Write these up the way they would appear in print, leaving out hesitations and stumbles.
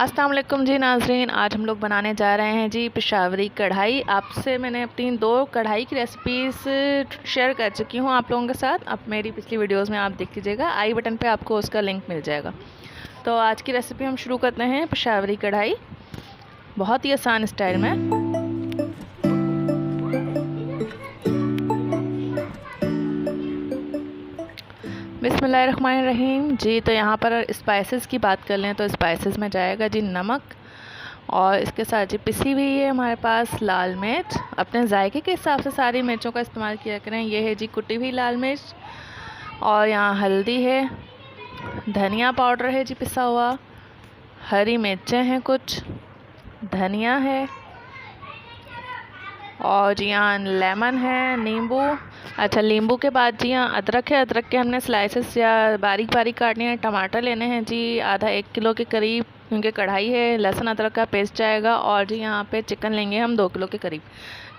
अस्सलाम वालेकुम जी नाज़रीन, आज हम लोग बनाने जा रहे हैं जी पेशावरी कढ़ाई। आपसे मैंने अपनी 2 कढ़ाई की रेसिपीज़ शेयर कर चुकी हूँ आप लोगों के साथ। अब मेरी पिछली वीडियोस में आप देख लीजिएगा, आई बटन पे आपको उसका लिंक मिल जाएगा। तो आज की रेसिपी हम शुरू करते हैं पेशावरी कढ़ाई, बहुत ही आसान स्टाइल में। बिस्मिल्लाहिर्रहमानिर्रहीम जी। तो यहाँ पर स्पाइसेस की बात कर लें तो स्पाइसेस में जाएगा जी नमक, और इसके साथ जी पिसी हुई है हमारे पास लाल मिर्च। अपने जायके के हिसाब से सारी मिर्चों का इस्तेमाल किया करें। ये है जी कुटी हुई लाल मिर्च, और यहाँ हल्दी है, धनिया पाउडर है जी पिसा हुआ, हरी मिर्चें हैं कुछ, धनिया है, और जी यहाँ लेमन है, नींबू। अच्छा, नींबू के बाद जी यहाँ अदरक है। अदरक के हमने स्लाइसेस या बारीक बारीक काटने हैं। टमाटर लेने हैं जी आधा 1 किलो के करीब, क्योंकि कढ़ाई है। लहसुन अदरक का पेस्ट जाएगा, और जी यहाँ पे चिकन लेंगे हम 2 किलो के करीब।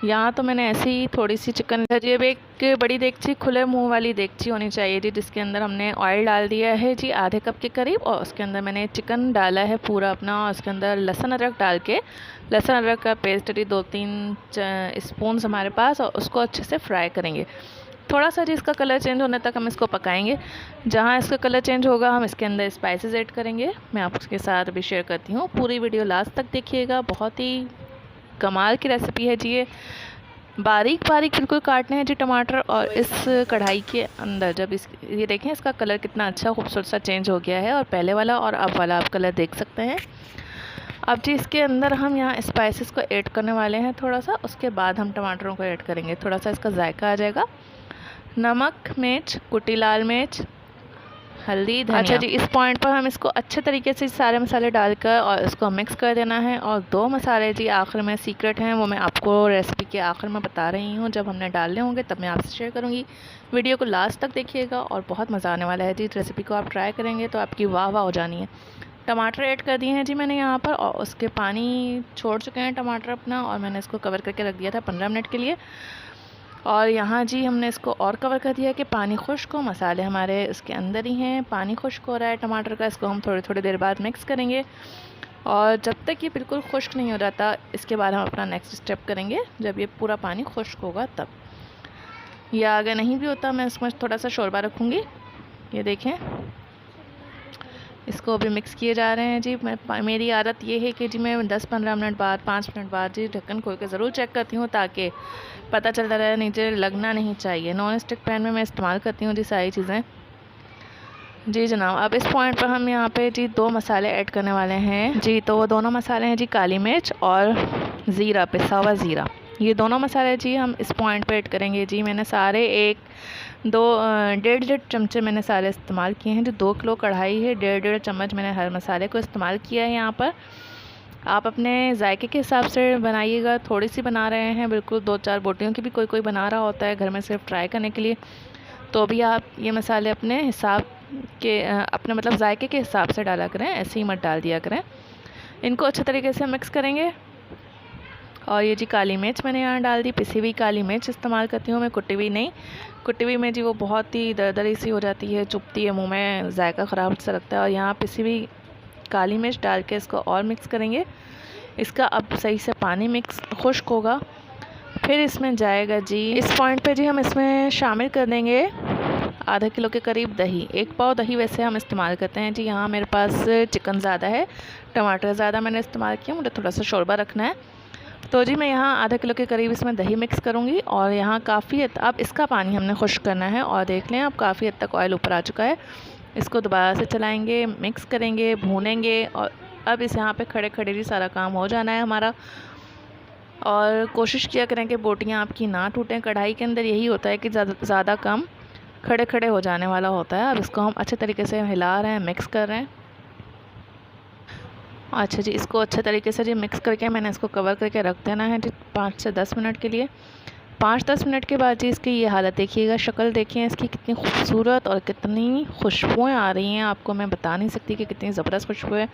यहाँ तो मैंने ऐसी थोड़ी सी चिकन जी। अब एक बड़ी देगची, खुले मुंह वाली देगची होनी चाहिए जी, जिसके अंदर हमने ऑयल डाल दिया है जी आधे कप के करीब, और उसके अंदर मैंने चिकन डाला है पूरा अपना, और उसके अंदर लहसुन अदरक डाल के, लहसुन अदरक का पेस्ट जी 2-3 स्पून हमारे पास, और उसको अच्छे से फ्राई करेंगे। थोड़ा सा जी इसका कलर चेंज होने तक हम इसको पकाएंगे। जहाँ इसका कलर चेंज होगा हम इसके अंदर स्पाइसेस ऐड करेंगे। मैं आपके साथ अभी शेयर करती हूँ, पूरी वीडियो लास्ट तक देखिएगा। बहुत ही कमाल की रेसिपी है जी ये। बारीक बारीक बिल्कुल काटने हैं जी टमाटर, और इस कढ़ाई के अंदर जब ये देखें इसका कलर कितना अच्छा खूबसूरत सा चेंज हो गया है, और पहले वाला और अब वाला आप कलर देख सकते हैं। अब जी इसके अंदर हम यहाँ स्पाइसेस को ऐड करने वाले हैं थोड़ा सा, उसके बाद हम टमाटरों को ऐड करेंगे। थोड़ा सा इसका जायका आ जाएगा। नमक, मिर्च, कुटी लाल मिर्च, हल्दी, धनिया। अच्छा जी, इस पॉइंट पर हम इसको अच्छे तरीके से सारे मसाले डालकर और इसको मिक्स कर देना है। और 2 मसाले जी आखिर में सीक्रेट हैं, वो मैं आपको रेसिपी के आखिर में बता रही हूँ। जब हमने डालने होंगे तब मैं आपसे शेयर करूँगी। वीडियो को लास्ट तक देखिएगा, और बहुत मज़ा आने वाला है जी। रेसिपी को आप ट्राई करेंगे तो आपकी वाह वाह हो जानी है। टमाटर ऐड कर दिए हैं जी मैंने यहाँ पर, और उसके पानी छोड़ चुके हैं टमाटर अपना, और मैंने इसको कवर करके रख दिया था 15 मिनट के लिए। और यहाँ जी हमने इसको और कवर कर दिया कि पानी खुश्क हो। मसाले हमारे इसके अंदर ही हैं, पानी खुश्क हो रहा है टमाटर का। इसको हम थोड़ी देर बाद मिक्स करेंगे, और जब तक ये बिल्कुल खुश्क नहीं हो जाता, इसके बाद हम अपना नेक्स्ट स्टेप करेंगे जब ये पूरा पानी खुश्क होगा तब। या अगर नहीं भी होता, मैं इसमें थोड़ा सा शोरबा रखूँगी। ये देखें, इसको अभी मिक्स किए जा रहे हैं जी। मेरी आदत ये है कि जी मैं 10-15 मिनट बाद, 5 मिनट बाद जी ढक्कन खोल के ज़रूर चेक करती हूँ, ताकि पता चलता रहे, नीचे लगना नहीं चाहिए। नॉन स्टिक पैन में मैं इस्तेमाल करती हूँ जी सारी चीज़ें। जी जनाब, अब इस पॉइंट पर हम यहाँ पे जी 2 मसाले ऐड करने वाले हैं जी। तो वो दोनों मसाले हैं जी काली मिर्च और ज़ीरा, पिसा हुआ ज़ीरा। ये दोनों मसाले जी हम इस पॉइंट पे ऐड करेंगे जी। मैंने सारे 1-2-1.5 चमचे मैंने सारे इस्तेमाल किए हैं। जो 2 किलो कढ़ाई है, 1.5 चम्मच मैंने हर मसाले को इस्तेमाल किया है यहाँ पर। आप अपने जायके के हिसाब से बनाइएगा। थोड़ी सी बना रहे हैं, बिल्कुल 2-4 बोटियों की भी कोई बना रहा होता है घर में सिर्फ ट्राई करने के लिए, तो भी आप ये मसाले अपने हिसाब के, अपने मतलब जायके के हिसाब से डाला करें, ऐसे ही मत डाल दिया करें। इनको अच्छे तरीके से मिक्स करेंगे। और ये जी काली मिर्च मैंने यहाँ डाल दी, पिसी हुई काली मिर्च इस्तेमाल करती हूँ मैं, कुटी हुई नहीं। कुटी हुई में जी वो बहुत ही दरदरी सी हो जाती है, चुभती है मुंह में, जायका ख़राब सा लगता है। और यहाँ पिसी हुई काली मिर्च डाल के इसको और मिक्स करेंगे। इसका अब सही से पानी मिक्स खुश्क होगा, फिर इसमें जाएगा जी, इस पॉइंट पे जी हम इसमें शामिल कर देंगे आधा किलो के करीब दही। 1 पाव दही वैसे हम इस्तेमाल करते हैं जी। यहाँ मेरे पास चिकन ज़्यादा है, टमाटर ज़्यादा मैंने इस्तेमाल किया, मुझे थोड़ा सा शोरबा रखना है, तो जी मैं यहाँ आधा किलो के करीब इसमें दही मिक्स करूँगी। और यहाँ काफ़ी अब इसका पानी हमने खुश्क करना है, और देख लें अब काफ़ी हद तक ऑयल ऊपर आ चुका है। इसको दोबारा से चलाएंगे, मिक्स करेंगे, भूनेंगे, और अब इस यहाँ पे खड़े खड़े भी सारा काम हो जाना है हमारा। और कोशिश किया करें कि बोटियाँ आपकी ना टूटें। कढ़ाई के अंदर यही होता है कि ज़्यादा काम खड़े खड़े हो जाने वाला होता है। अब इसको हम अच्छे तरीके से हिला रहे हैं, मिक्स कर रहे हैं। अच्छा जी, इसको अच्छे तरीके से जी मिक्स करके मैंने इसको कवर करके रख देना है जी 5 से 10 मिनट के लिए। 5-10 मिनट के बाद जी इसकी ये हालत देखिएगा, शक्ल देखिए इसकी कितनी खूबसूरत और कितनी खुशबुएँ आ रही हैं। आपको मैं बता नहीं सकती कि कितनी ज़बरदस्त खुशबू है।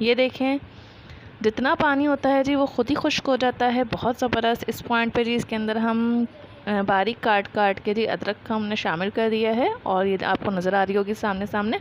ये देखें, जितना पानी होता है जी वो खुद ही खुश्क हो जाता है, बहुत ज़बरदस्त। इस पॉइंट पे जी इसके अंदर हम बारीक काट के जी अदरक का हमने शामिल कर दिया है, और ये आपको नज़र आ रही होगी सामने।